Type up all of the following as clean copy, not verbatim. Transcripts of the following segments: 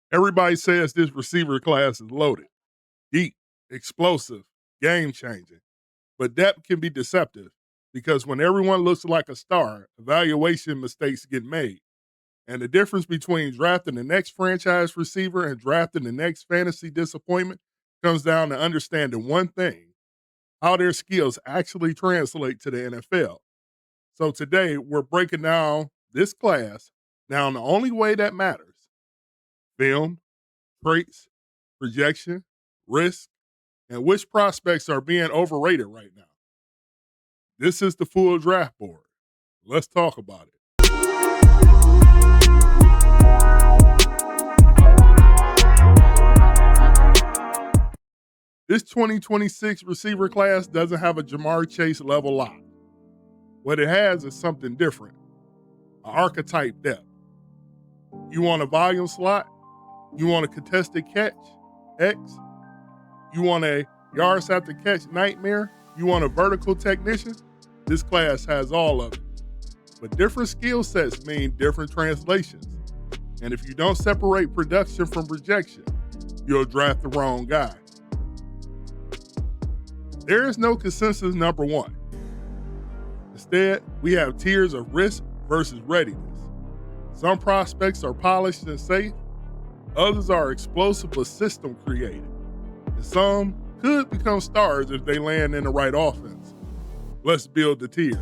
Everybody says this receiver class is loaded, deep, explosive, game changing. But depth can be deceptive because when everyone looks like a star, evaluation mistakes get made. And the difference between drafting the next franchise receiver and drafting the next fantasy disappointment comes down to understanding one thing: how their skills actually translate to the NFL. So today we're breaking down this class down the only way that matters: film, traits, projection, risk, and which prospects are being overrated right now. This is the full draft board. Let's talk about it. This 2026 receiver class doesn't have a Jamar Chase level lock. What it has is something different: an archetype depth. You want a volume slot? You want a contested catch? X? You want a yards after catch nightmare? You want a vertical technician? This class has all of it. But different skill sets mean different translations. And if you don't separate production from projection, you'll draft the wrong guy. There is no consensus number one. Instead, we have tiers of risk versus readiness. Some prospects are polished and safe, others are explosive but system created, and some could become stars if they land in the right offense. Let's build the tiers.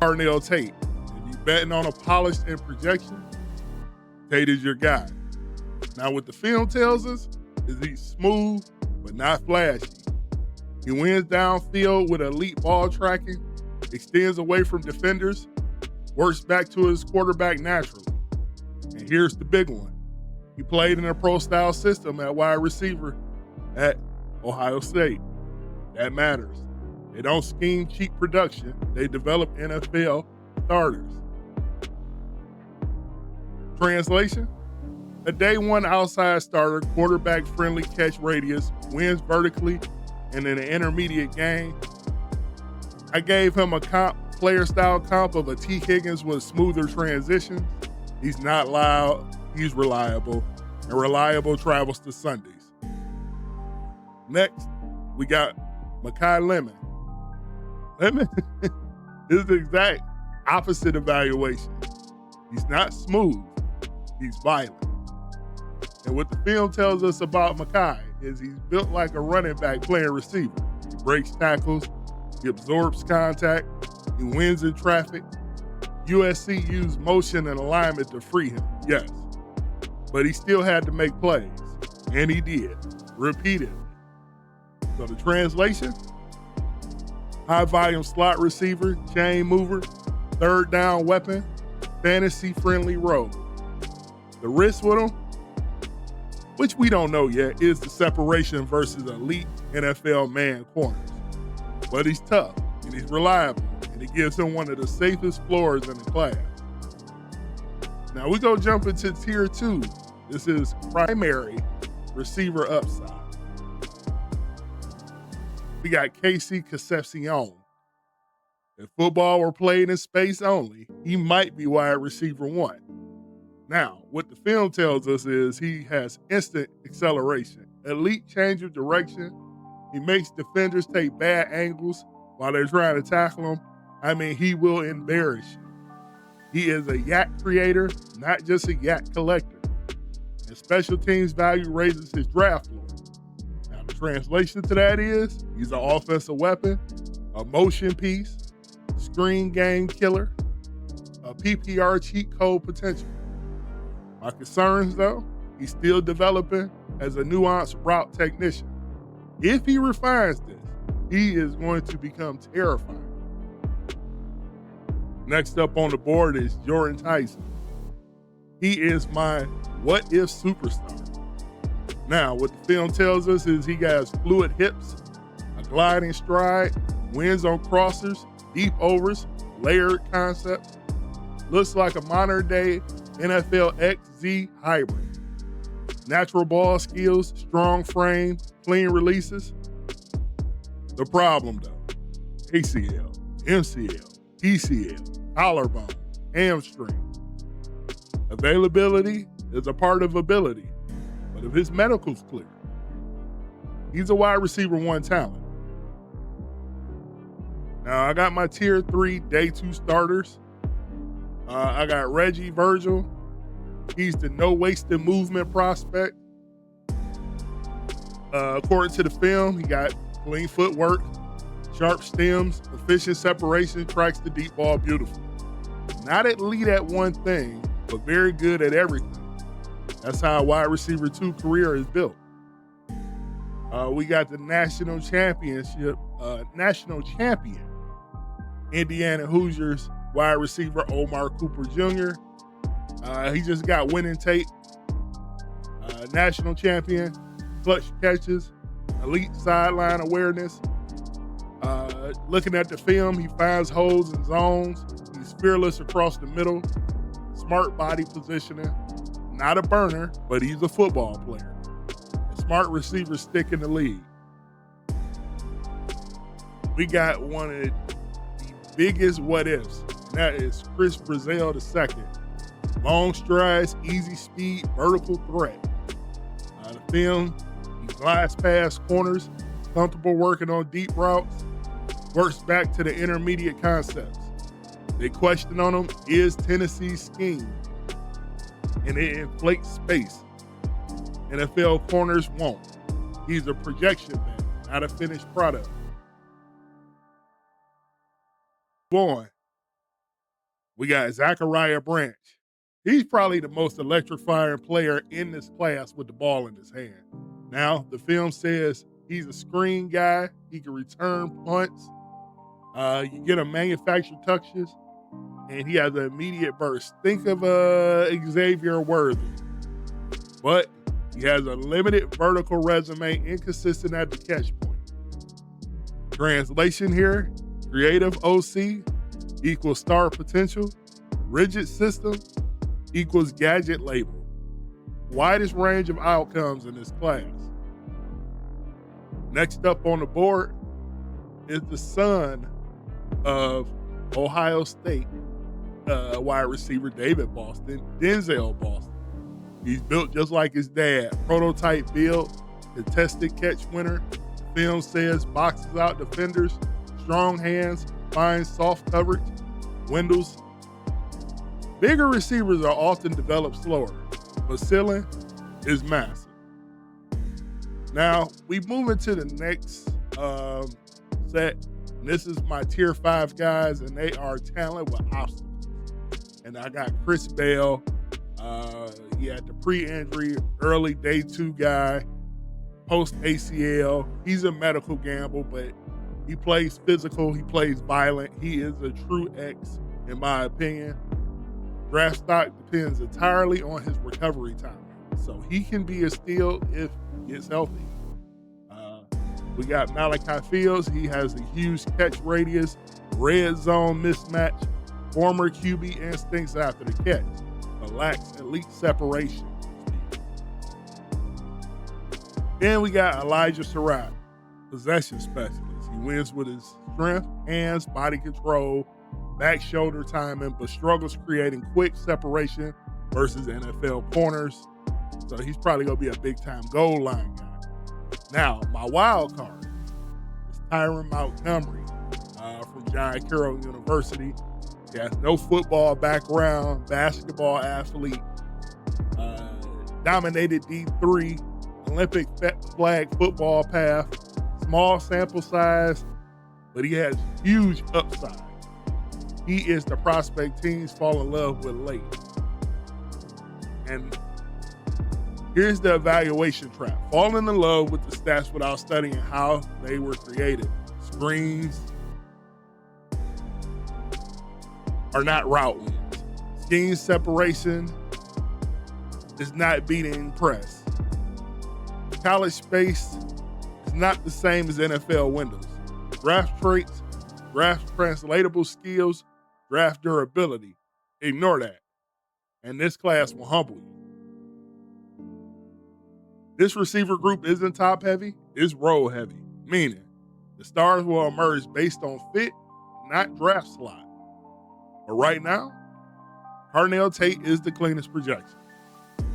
Darnell Tate. If you're betting on a polished and projection, Tate is your guy. Now, what the film tells us is he's smooth but not flashy. He wins downfield with elite ball tracking, extends away from defenders, works back to his quarterback naturally. And here's the big one: he played in a pro-style system at wide receiver at Ohio State. That matters. They don't scheme cheap production. They develop NFL starters. Translation: a day one outside starter, quarterback-friendly catch radius, wins vertically and in an intermediate game. I gave him a player-style comp of a T. Higgins with smoother transitions. He's not loud, he's reliable, and reliable travels to Sundays. Next, we got Makai Lemon. Lemon is the exact opposite evaluation. He's not smooth, he's violent. And what the film tells us about Makai is he's built like a running back playing receiver. He breaks tackles, he absorbs contact, he wins in traffic. USC used motion and alignment to free him, yes. But he still had to make plays, and he did, repeatedly. So the translation: high volume slot receiver, chain mover, third down weapon, fantasy friendly role. The risk with him, which we don't know yet, is the separation versus elite NFL man corners. But he's tough, and he's reliable, and it gives him one of the safest floors in the class. Now we go jump into tier 2. This is primary receiver upside. We got Casey Concepcion. If football were played in space only, he might be wide receiver 1. Now, what the film tells us is he has instant acceleration, elite change of direction. He makes defenders take bad angles while they're trying to tackle him. I mean, he will embarrass you. He is a yak creator, not just a yak collector. And special teams value raises his draft floor. Now, the translation to that is he's an offensive weapon, a motion piece, screen game killer, a PPR cheat code potential. My concerns, though, he's still developing as a nuanced route technician. If he refines this, he is going to become terrifying. Next up on the board is Jordan Tyson. He is my what-if superstar. Now, what the film tells us is he has fluid hips, a gliding stride, wins on crossers, deep overs, layered concepts. Looks like a modern-day NFL XZ hybrid. Natural ball skills, strong frame, clean releases. The problem though, ACL, MCL, PCL, collarbone, hamstring. Availability is a part of ability, but if his medical's clear, he's a wide receiver 1 talent. Now I got my tier 3 day 2 starters. I got Reggie Virgil. He's the no wasted movement prospect. According to the film, he got clean footwork, sharp stems, efficient separation, tracks the deep ball beautifully. Not elite at one thing, but very good at everything. That's how a wide receiver 2 career is built. We got the national champion, Indiana Hoosiers wide receiver Omar Cooper Jr. He just got winning tape. National champion, clutch catches, elite sideline awareness. Looking at the film, he finds holes and zones. He's fearless across the middle. Smart body positioning. Not a burner, but he's a football player. A smart receiver stick in the league. We got one of the biggest what ifs, and that is Chris Brazil II. Long strides, easy speed, vertical threat. The film, he glides past corners, comfortable working on deep routes, works back to the intermediate concepts. They question on him is Tennessee's scheme, and it inflates space. NFL corners won't. He's a projection man, not a finished product. Boy, we got Zachariah Branch. He's probably the most electrifying player in this class with the ball in his hand. Now, the film says he's a screen guy. He can return punts. You get him manufactured touches, and he has an immediate burst. Think of Xavier Worthy. But he has a limited vertical resume, inconsistent at the catch point. Translation here, creative OC equals star potential. Rigid system equals gadget label. Widest range of outcomes in this class. Next up on the board is the son of Ohio State wide receiver David Boston, Denzel Boston. He's built just like his dad. Prototype build, contested catch winner. Film says boxes out defenders, strong hands, finds soft coverage, windows. Bigger receivers are often developed slower, but ceiling is massive. Now, we move into the next set. This is my tier 5 guys, and they are talent with obstacles. And I got Chris Bell. He had the pre-injury, early day 2 guy, post-ACL. He's a medical gamble, but he plays physical. He plays violent. He is a true X, in my opinion. Draft stock depends entirely on his recovery time. So he can be a steal if he gets healthy. We got Malachi Fields. He has a huge catch radius, red zone mismatch, former QB instincts after the catch, but lacks elite separation. Then we got Elijah Surratt, possession specialist. He wins with his strength, hands, body control, back shoulder timing, but struggles creating quick separation versus NFL corners. So he's probably going to be a big-time goal line guy. Now, my wild card is Tyron Montgomery from John Carroll University. He has no football background, basketball athlete, dominated D3, Olympic flag football path, small sample size, but he has huge upside. He is the prospect teams fall in love with late. And here's the evaluation trap. Falling in love with the stats without studying how they were created. Screens are not route wins. Scheme separation is not beating press. College space is not the same as NFL windows. Draft traits, draft translatable skills, draft durability. Ignore that. And this class will humble you. This receiver group isn't top heavy, it's roll heavy. Meaning, The stars will emerge based on fit, not draft slot. But right now, Carnell Tate is the cleanest projection.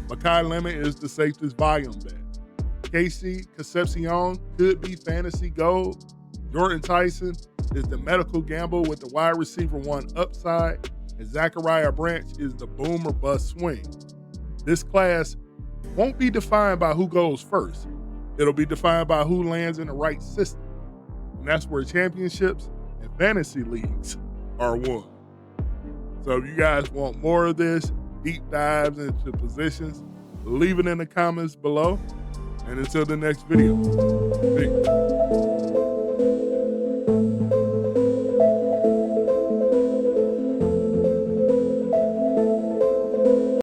Makai Lemon is the safest volume bet. Casey Concepcion could be fantasy gold. Jordan Tyson is the medical gamble with the wide receiver one upside. And Zachariah Branch is the boom or bust swing. This class won't be defined by who goes first. It'll be defined by who lands in the right system. And that's where championships and fantasy leagues are won. So if you guys want more of this, deep dives into positions, leave it in the comments below. And until the next video, peace.